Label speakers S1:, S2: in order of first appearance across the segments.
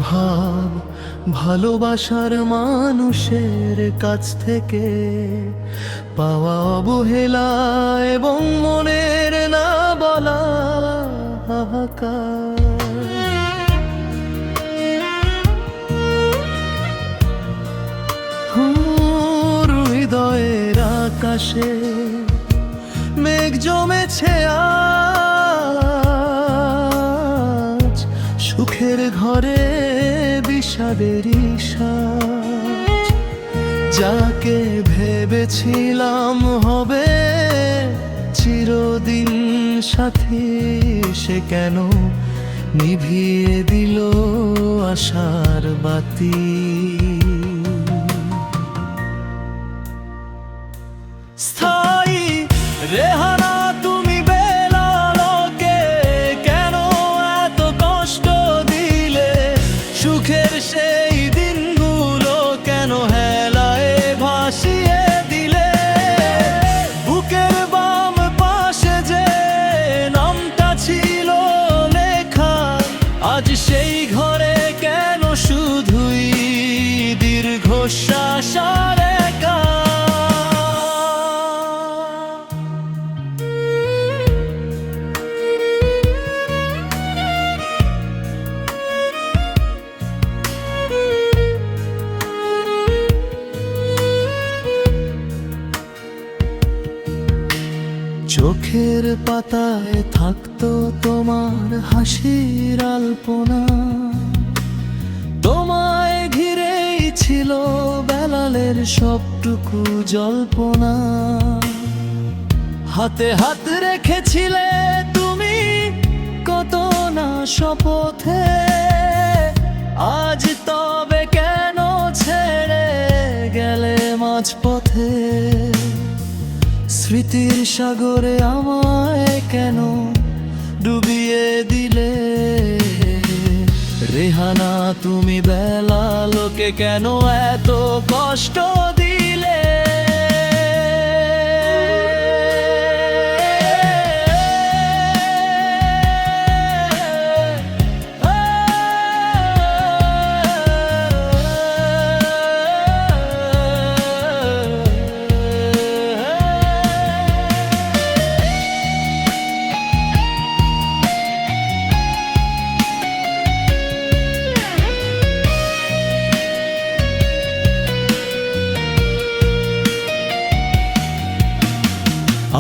S1: ভাব ভালোবাসার মানুষের কাছ থেকে পাওয়া অবহেলা এবং মনের না বলা হাহাকার। হৃদয়ের আকাশে মেঘ জমেছে আজ, সুখের ঘরে বিষাদেরই সাজ। যাকে ভেবেছিলাম হবে চিরদিন সাথী, সে কেন নিভিয়ে দিল আশার বাতি। স্থায়ী রেহানা তুমি বেলালোকে কেন এত কষ্ট দিলে? সুখের সেই দিনগুলো কেন হেলায় ভাসিয়ে দিলে? বুকের বাম পাশে যে নামটা ছিল লেখা, আজ সেই ঘরে কেন শুধুই দীর্ঘশ্বাস আর একা? চোখের পাতায় থাকতো তোমার হাসির আলপনা, তোমায় ঘিরেই ছিল বেলালের সবটুকু জল্পনা। হাতে হাত রেখেছিলে তুমি কত না শপথে, আজ তবে কেন ছেড়ে গেলে মাঝপথে? স্মৃতির সাগরে আমায় কেন ডুবিয়ে দিলে? রেহানা তুমি বেলালোকে কেন এত কষ্ট দিলে?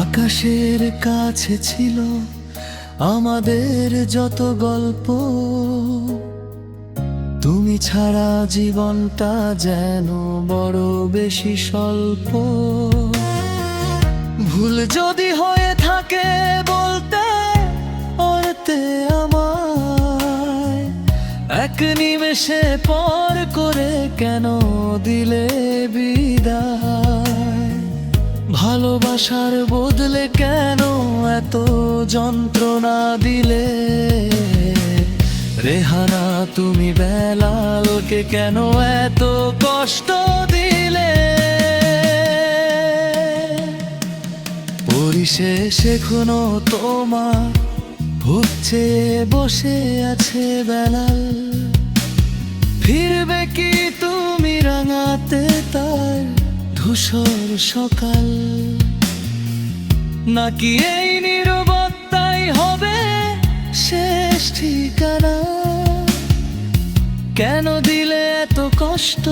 S1: আকাশের কাছে ছিল আমাদের যত গল্প, তুমি ছাড়া জীবনটা যেন বড় বেশি স্বল্প। ভুল যদি হয়ে থাকে বলতে ওরতে আমায়, এক নিমেষে পর করে কেন দিলে বিদায়? ভালোবাসার বদলে কেন এত যন্ত্রণা দিলে? রেহানা তুমি বেলালকে কেন এত কষ্ট দিলে? পরিশেষে এখনো তোমার ভুগছে বসে আছে বেলাল, ফিরবে কি তুমি রাঙাতে তার ধূসর সকাল? নাকি এই নীরবতাই হবে শেষ ঠিকানা? কেন দিলে এত কষ্ট?